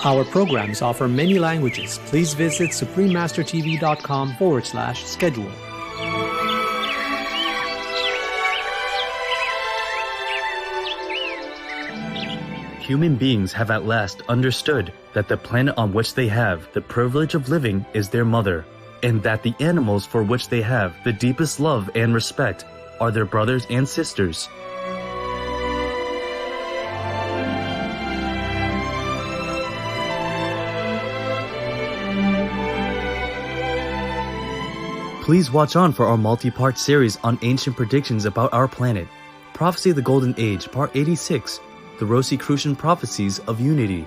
Our programs offer many languages. Please visit suprememastertv.com/schedule. Human beings have at last understood that the planet on which they have the privilege of living is their mother, and that the animals for which they have the deepest love and respect are their brothers and sisters. Please watch on for our multi-part series on ancient predictions about our planet, Prophecy of the Golden Age, Part 86, the Rosicrucian Prophecies of Unity.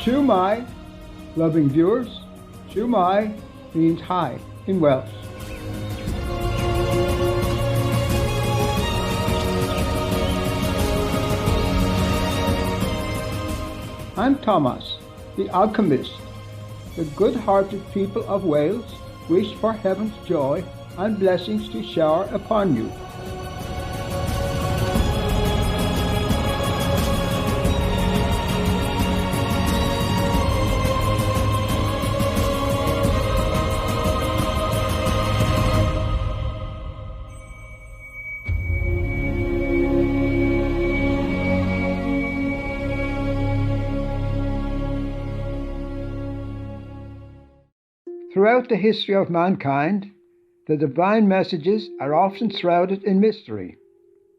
Shumai, loving viewers, Shumai means hi in Welsh. I'm Thomas, the alchemist. The good-hearted people of Wales wish for heaven's joy and blessings to shower upon you. Throughout the history of mankind, the divine messages are often shrouded in mystery.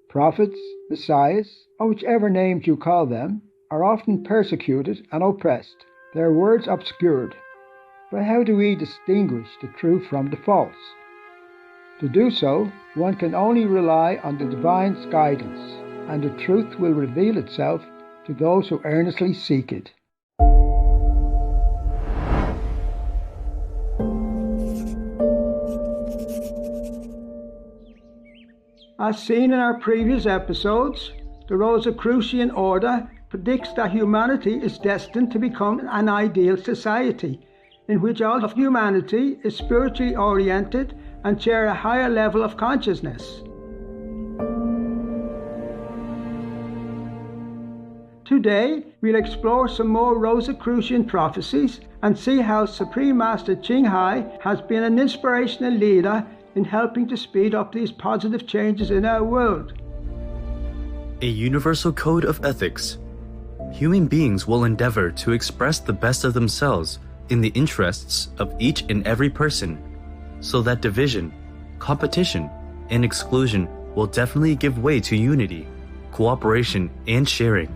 Prophets, messiahs, or whichever names you call them, are often persecuted and oppressed, their words obscured. But how do we distinguish the true from the false? To do so, one can only rely on the divine's guidance, and the truth will reveal itself to those who earnestly seek it. As seen in our previous episodes, the Rosicrucian order predicts that humanity is destined to become an ideal society, in which all of humanity is spiritually oriented and share a higher level of consciousness. Today, we'll explore some more Rosicrucian prophecies and see how Supreme Master Ching Hai has been an inspirational leader in helping to speed up these positive changes in our world. A universal code of ethics. Human beings will endeavor to express the best of themselves in the interests of each and every person, so that division, competition, and exclusion will definitely give way to unity, cooperation, and sharing.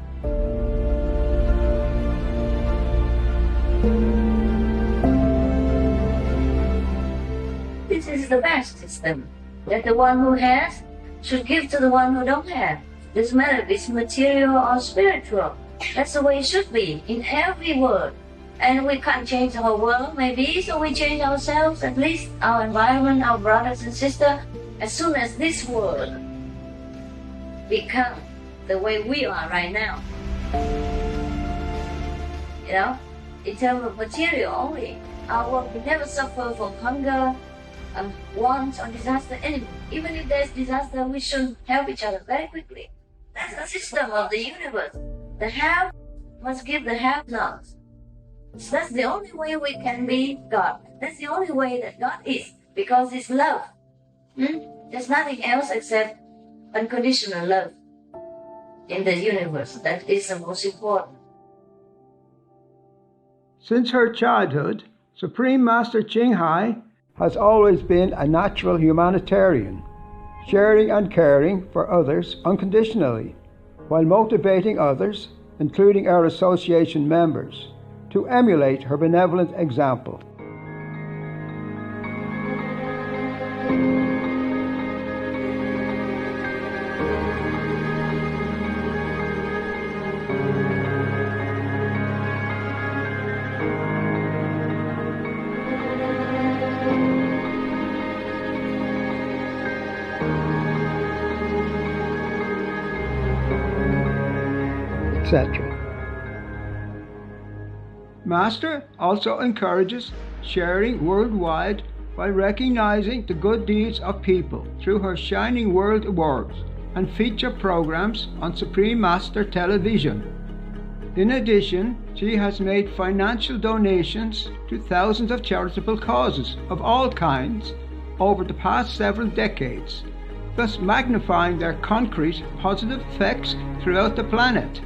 This is the best system, that the one who has should give to the one who don't have. Doesn't matter if it's material or spiritual. That's the way it should be in every world. And we can't change the whole world, maybe, so we change ourselves, at least our environment, our brothers and sisters. As soon as this world become the way we are right now, you know, in terms of material only, our world will never suffer from hunger, want, or disaster anymore. Even if there's disaster, we should help each other very quickly. That's the system of the universe. The have must give the have-not. So that's the only way we can be God. That's the only way that God is, because it's love. There's nothing else except unconditional love in the universe. That is the most important. Since her childhood, Supreme Master Ching Hai has always been a natural humanitarian, sharing and caring for others unconditionally, while motivating others, including our association members, to emulate her benevolent example. Etc. Master also encourages sharing worldwide while recognizing the good deeds of people through her Shining World Awards and feature programs on Supreme Master Television. In addition, she has made financial donations to thousands of charitable causes of all kinds over the past several decades, thus magnifying their concrete positive effects throughout the planet.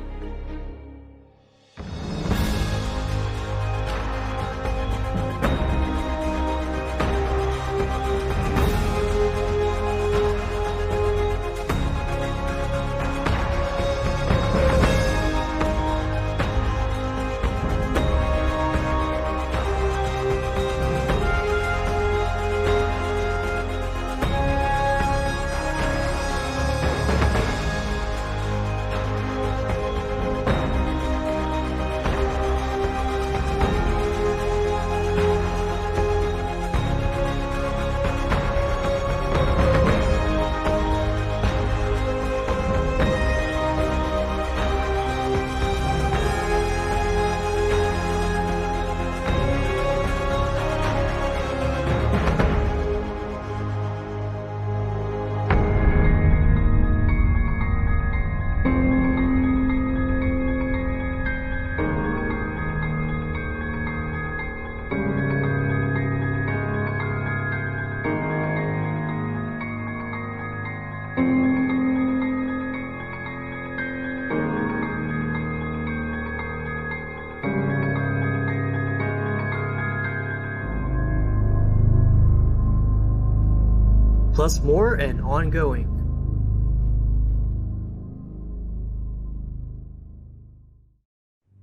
Plus more and ongoing.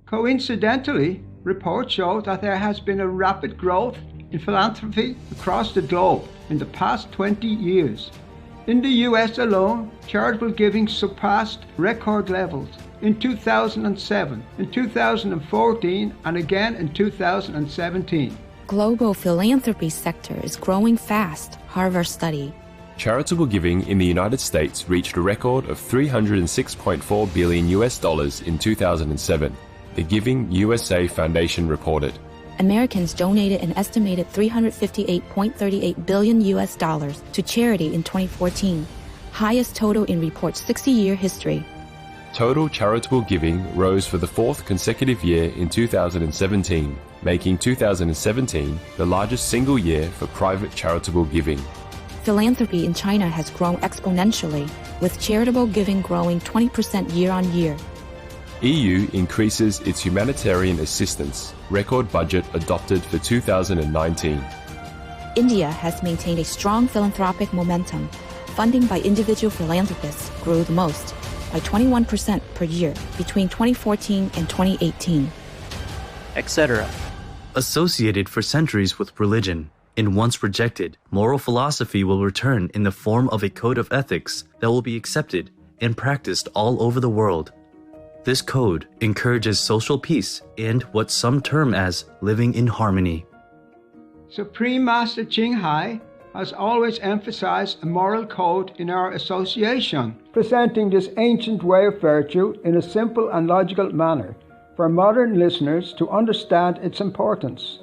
Coincidentally, reports show that there has been a rapid growth in philanthropy across the globe in the past 20 years. In the US alone, charitable giving surpassed record levels in 2007, in 2014, and again in 2017. Global philanthropy sector is growing fast, Harvard study. Charitable giving in the United States reached a record of $306.4 billion in 2007, the Giving USA Foundation reported. Americans donated an estimated $358.38 billion to charity in 2014, highest total in report's 60-year history. Total charitable giving rose for the fourth consecutive year in 2017, making 2017 the largest single year for private charitable giving. Philanthropy in China has grown exponentially, with charitable giving growing 20% year-on-year. EU increases its humanitarian assistance, record budget adopted for 2019. India has maintained a strong philanthropic momentum. Funding by individual philanthropists grew the most, by 21% per year between 2014 and 2018. Etc. Associated for centuries with religion, and once rejected, moral philosophy will return in the form of a code of ethics that will be accepted and practiced all over the world. This code encourages social peace and what some term as living in harmony. Supreme Master Ching Hai has always emphasized a moral code in our association, presenting this ancient way of virtue in a simple and logical manner for modern listeners to understand its importance.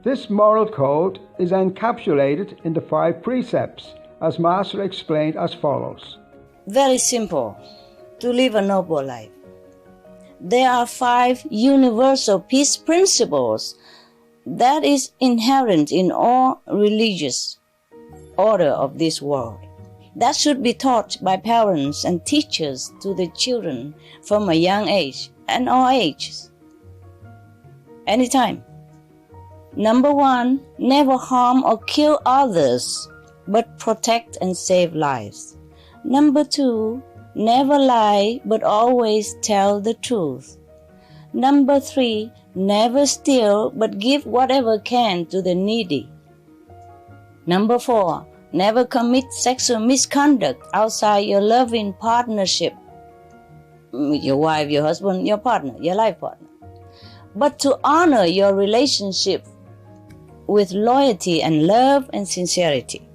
This moral code is encapsulated in the 5 precepts, as Master explained as follows. Very simple, to live a noble life. There are 5 universal peace principles that is inherent in all religious order of this world. That should be taught by parents and teachers to the children from a young age and all ages. Anytime. Number 1, never harm or kill others, but protect and save lives. Number 2, never lie, but always tell the truth. Number 3, never steal, but give whatever can to the needy. Number 4, never commit sexual misconduct outside your loving partnership with your wife, your husband, your partner, your life partner, but to honor your relationship with loyalty and love and sincerity.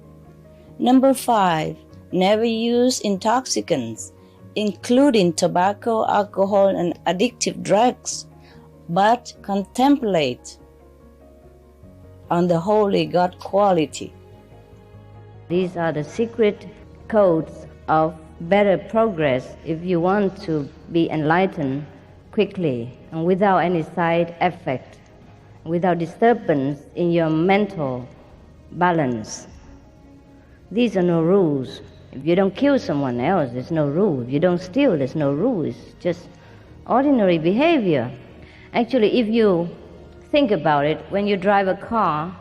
Number 5, never use intoxicants, including tobacco, alcohol, and addictive drugs, but contemplate on the holy God quality. These are the secret codes of better progress if you want to be enlightened quickly and without any side effect, without disturbance in your mental balance. These are no rules. If you don't kill someone else, there's no rule. If you don't steal, there's no rule. It's just ordinary behavior. Actually, if you think about it, when you drive a car,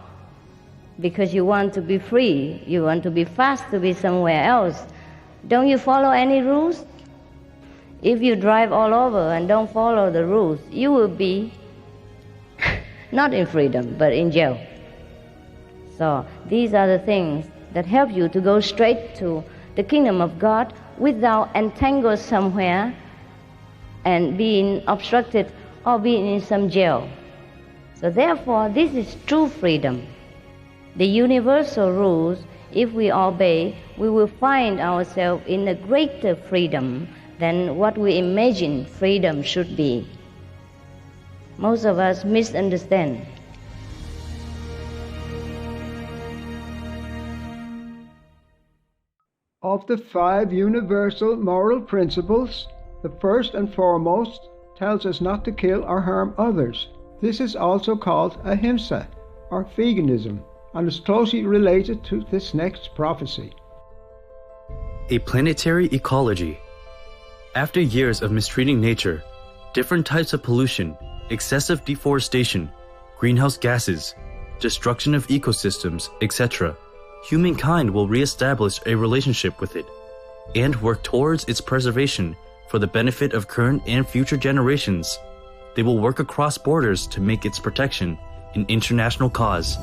because you want to be free, you want to be fast to be somewhere else, don't you follow any rules? If you drive all over and don't follow the rules, you will be not in freedom, but in jail. So these are the things that help you to go straight to the kingdom of God without entangled somewhere and being obstructed or being in some jail. So therefore, this is true freedom. The universal rules, if we obey, we will find ourselves in a greater freedom than what we imagine freedom should be. Most of us misunderstand. Of the 5 universal moral principles, the first and foremost tells us not to kill or harm others. This is also called ahimsa, or veganism, and is closely related to this next prophecy. A planetary ecology. After years of mistreating nature, different types of pollution, excessive deforestation, greenhouse gases, destruction of ecosystems, etc., humankind will re-establish a relationship with it and work towards its preservation for the benefit of current and future generations. They will work across borders to make its protection an international cause.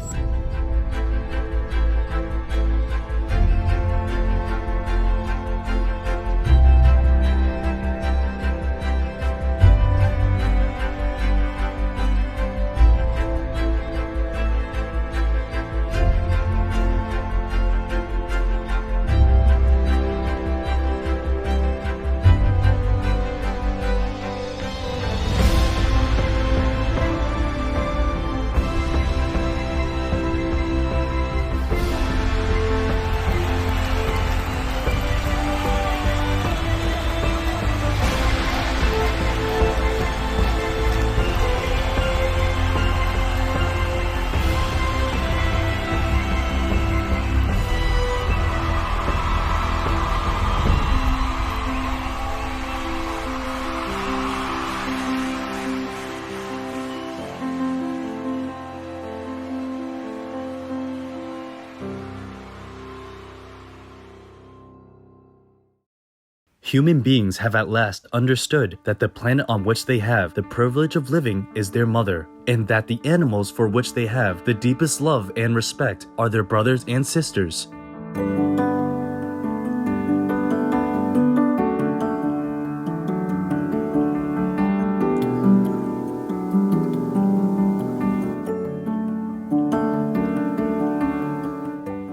Human beings have at last understood that the planet on which they have the privilege of living is their mother, and that the animals for which they have the deepest love and respect are their brothers and sisters.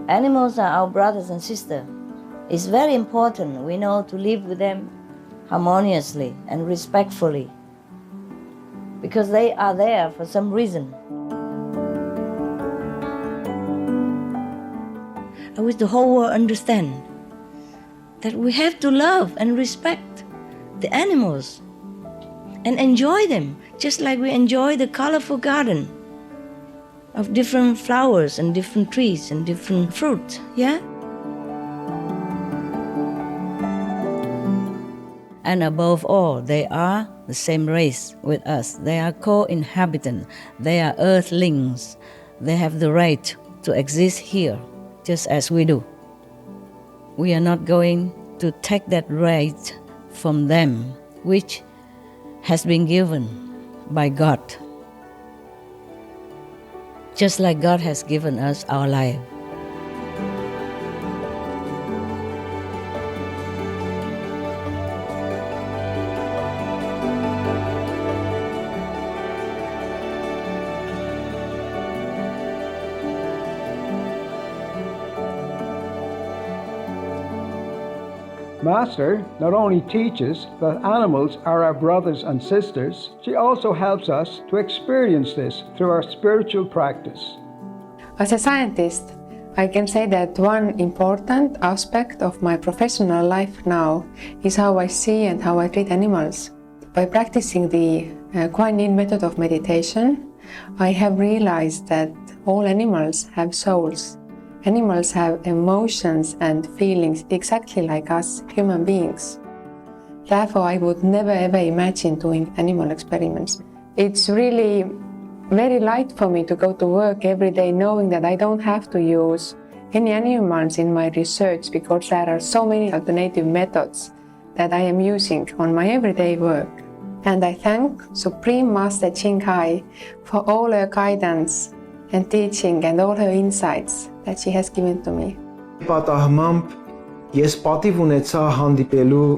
Animals are our brothers and sisters. It's very important, we know, to live with them harmoniously and respectfully, because they are there for some reason. I wish the whole world understand that we have to love and respect the animals and enjoy them, just like we enjoy the colorful garden of different flowers and different trees and different fruit, yeah? And above all, they are the same race with us. They are co-inhabitants. They are earthlings. They have the right to exist here, just as we do. We are not going to take that right from them, which has been given by God, just like God has given us our life. Master not only teaches that animals are our brothers and sisters, she also helps us to experience this through our spiritual practice. As a scientist, I can say that one important aspect of my professional life now is how I see and how I treat animals. By practicing the Kuan Yin method of meditation, I have realized that all animals have souls. Animals have emotions and feelings exactly like us human beings. Therefore, I would never ever imagine doing animal experiments. It's really very light for me to go to work every day knowing that I don't have to use any animals in my research, because there are so many alternative methods that I am using on my everyday work. And I thank Supreme Master Ching Hai for all her guidance and teaching and all her insights that she has given to me. Պատահմամբ ես պատիվ ունեցա հանդիպելու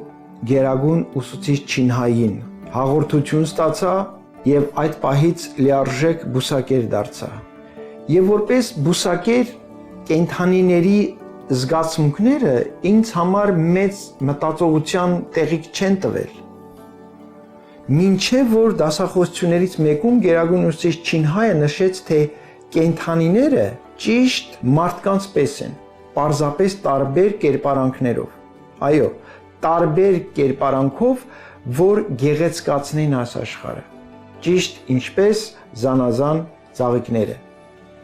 գերագույն ուսուցիչ Չինհային, հաղորդություն ստացա եւ այդ պահից լիարժեք բուսակեր դարձա։ Եվ որպես բուսակեր կենդանիների զգացմունքները ինձ համար մեծ մտածողության տեղիք չեն տվել։ Մինչև որ դասախոսություններից մեկում գերագույն ուսուցիչ Չինհայը նշեց, թե կենդանիները ճիշտ մարդկանց պես են, պարզապես տարբեր կերպարանքներով։ Այո, տարբեր կերպարանքով, որ գեղեցկացնեն այս աշխարհը։ Ճիշտ ինչպես զանազան ծաղիկները։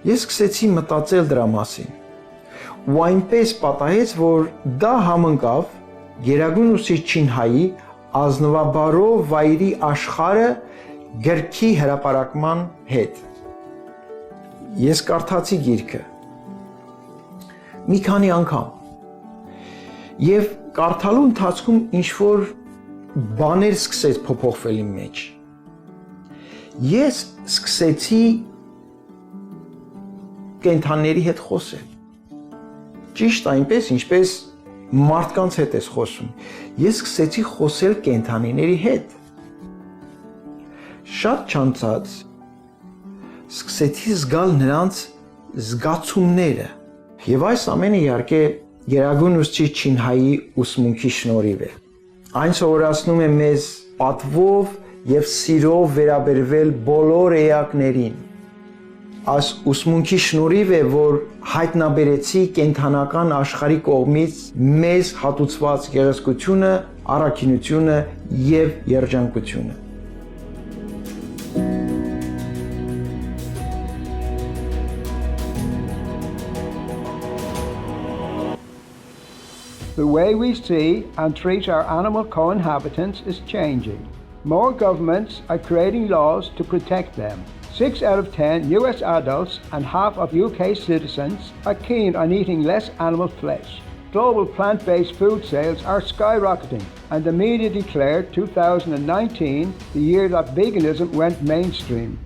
Ես սկսեցի մտածել դրա մասին։ Ու այնպես պատահեց, որ դա համընկավ գերագույն ուսուցիչ Չինհայի ազնվաբարով վայրի աշխարհը գրքի հրապարակման հետ։ Ես կարդացի գիրքը մի քանի անգամ եւ կարդալու ընթացքում ինչ-որ բաներ սկսեց փոփոխվել իմ մեջ։ Ես սկսեցի կենդանիների հետ խոսել։ Ճիշտ այնպես, ինչպես մարդկանց հետ ես խոսում։ Ես սկսեցի խոսել կենդանիների հետ։ Շատ չանցած սկսեցի զգալ նրանց զգացումները։ Եվ այս ամենը իհարկե գերագույն ուսուցիչ Չինհայի ուսմունքի շնորհիվ է։ Այն սովորացնում է մեզ պատվով եւ սիրով վերաբերվել բոլոր էակներին։ Այս ուսմունքի շնորհիվ է, որ հայտնաբերեցի կենդանական աշխարհի կողմից մեզ հատուցված գեղեցկությունը, առաքինությունը եւ երջանկությունը։ The way we see and treat our animal co-inhabitants is changing. More governments are creating laws to protect them. 6 out of 10 US adults and half of UK citizens are keen on eating less animal flesh. Global plant-based food sales are skyrocketing, and the media declared 2019 the year that veganism went mainstream.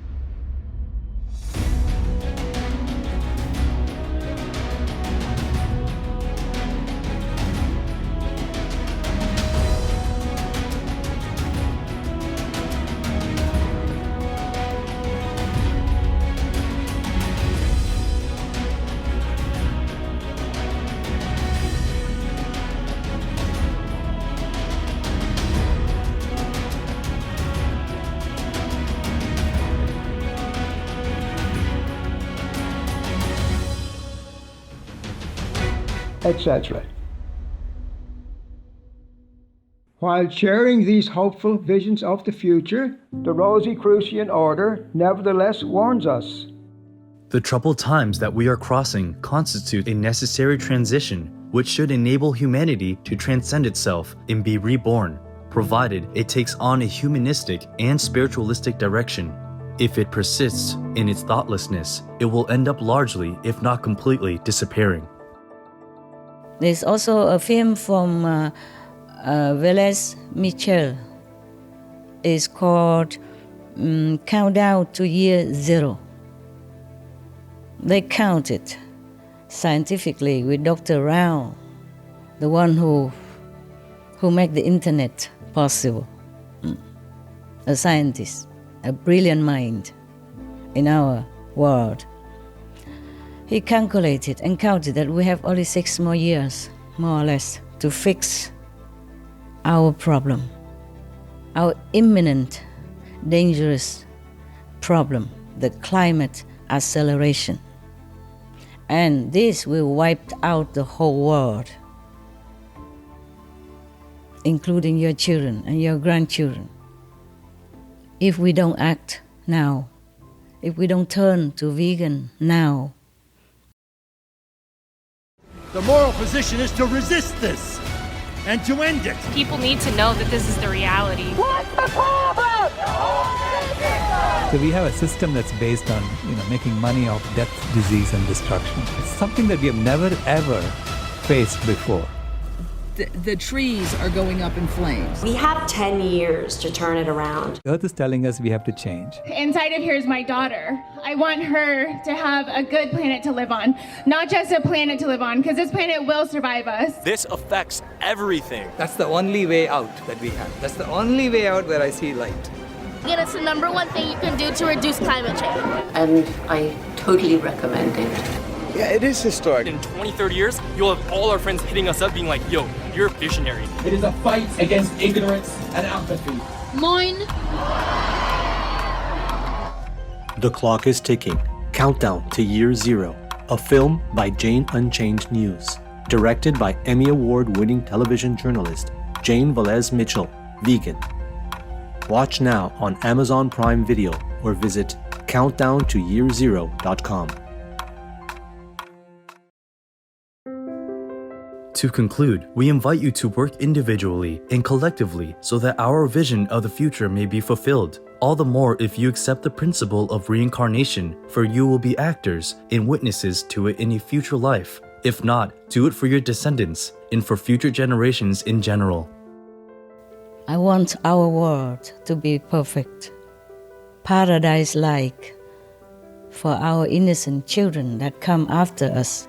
Etc. While sharing these hopeful visions of the future, the Rosicrucian order nevertheless warns us. The troubled times that we are crossing constitute a necessary transition which should enable humanity to transcend itself and be reborn, provided it takes on a humanistic and spiritualistic direction. If it persists in its thoughtlessness, it will end up largely, if not completely, disappearing. There's also a film from Velez Michel. It's called Countdown to Year Zero. They counted scientifically with Dr. Rao, the one who made the internet possible. A scientist, a brilliant mind in our world. He calculated and counted that we have only 6 more years, more or less, to fix our problem, our imminent, dangerous problem, the climate acceleration. And this will wipe out the whole world, including your children and your grandchildren. If we don't act now, if we don't turn to vegan now. The moral position is to resist this and to end it. People need to know that this is the reality. What's the problem? So we have a system that's based on, making money off death, disease, and destruction. It's something that we have never, ever faced before. The trees are going up in flames. We have 10 years to turn it around. Earth is telling us we have to change. Inside of here is my daughter. I want her to have a good planet to live on, not just a planet to live on, because this planet will survive us. This affects everything. That's the only way out that we have. That's the only way out where I see light. Again, it's the number one thing you can do to reduce climate change. And I totally recommend it. Yeah, it is historic. In 20, 30 years, you'll have all our friends hitting us up being like, yo, you're a visionary. It is a fight against ignorance and apathy. Moin. The Clock is Ticking. Countdown to Year Zero. A film by Jane Unchanged News. Directed by Emmy Award-winning television journalist Jane Velez Mitchell, vegan. Watch now on Amazon Prime Video or visit countdowntoyearzero.com. To conclude, we invite you to work individually and collectively so that our vision of the future may be fulfilled. All the more if you accept the principle of reincarnation, for you will be actors and witnesses to it in a future life. If not, do it for your descendants and for future generations in general. I want our world to be perfect, paradise-like, for our innocent children that come after us.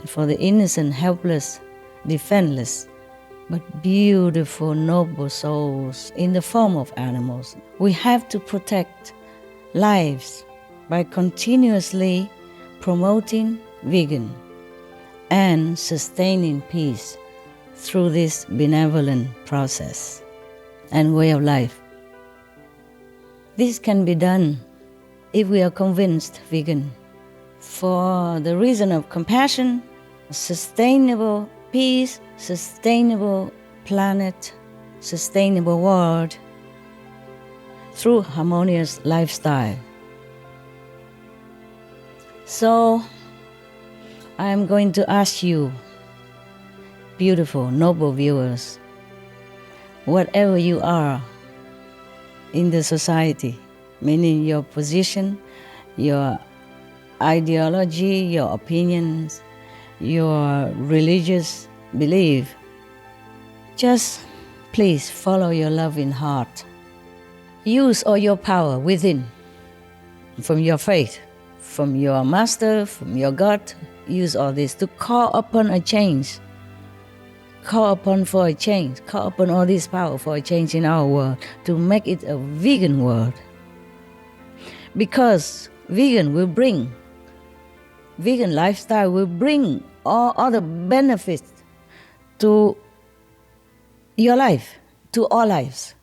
For the innocent, helpless, defenseless, but beautiful, noble souls in the form of animals. We have to protect lives by continuously promoting vegan and sustaining peace through this benevolent process and way of life. This can be done if we are convinced vegan for the reason of compassion, sustainable peace, sustainable planet, sustainable world, through harmonious lifestyle. So, I am going to ask you, beautiful, noble viewers, whatever you are in the society, meaning your position, your ideology, your opinions, your religious belief, just please follow your loving heart. Use all your power within, from your faith, from your master, from your God. Use all this to call upon a change. Call upon for a change. Call upon all this power for a change in our world, to make it a vegan world. Because vegan lifestyle will bring all other benefits to your life, to all lives.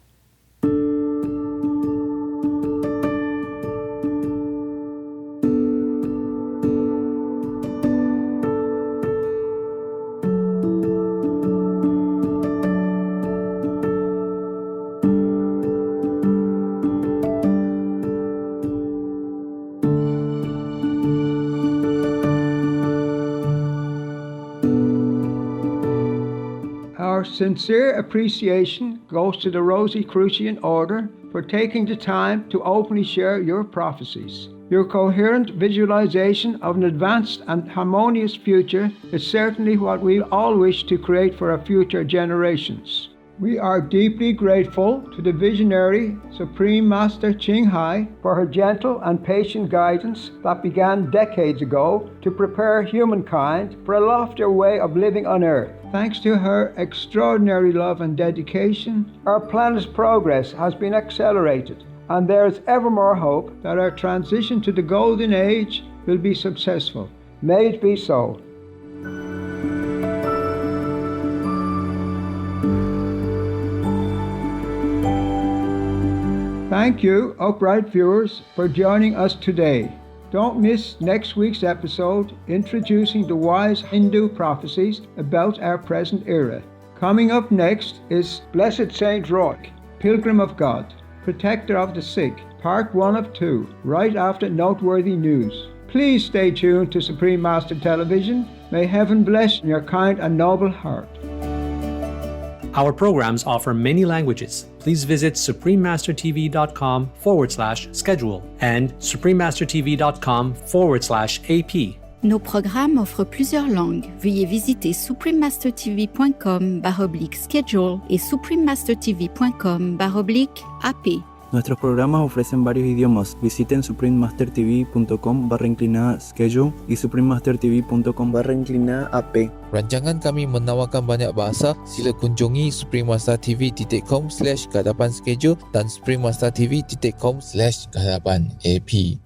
Our sincere appreciation goes to the Rosicrucian order for taking the time to openly share your prophecies. Your coherent visualization of an advanced and harmonious future is certainly what we all wish to create for our future generations. We are deeply grateful to the visionary Supreme Master Ching Hai for her gentle and patient guidance that began decades ago to prepare humankind for a loftier way of living on Earth. Thanks to her extraordinary love and dedication, our planet's progress has been accelerated, and there is ever more hope that our transition to the Golden Age will be successful. May it be so. Thank you, upright viewers, for joining us today. Don't miss next week's episode introducing the wise Hindu prophecies about our present era. Coming up next is Blessed Saint Roch, Pilgrim of God, Protector of the Sick, Part 1 of 2, right after noteworthy news. Please stay tuned to Supreme Master Television. May heaven bless your kind and noble heart. Our programs offer many languages. Please visit suprememastertv.com/schedule and suprememastertv.com/AP. Nos programmes offrent plusieurs langues. Veuillez visiter suprememastertv.com/schedule et suprememastertv.com/AP. Nuestros programas ofrecen varios idiomas. Visiten suprememastertv.com/schedule y suprememastertv.com/AP. Rancangan kami menawarkan banyak bahasa. Sila kunjungi suprememastertv.com/kehadapan schedule dan suprememastertv.com/kehadapan AP.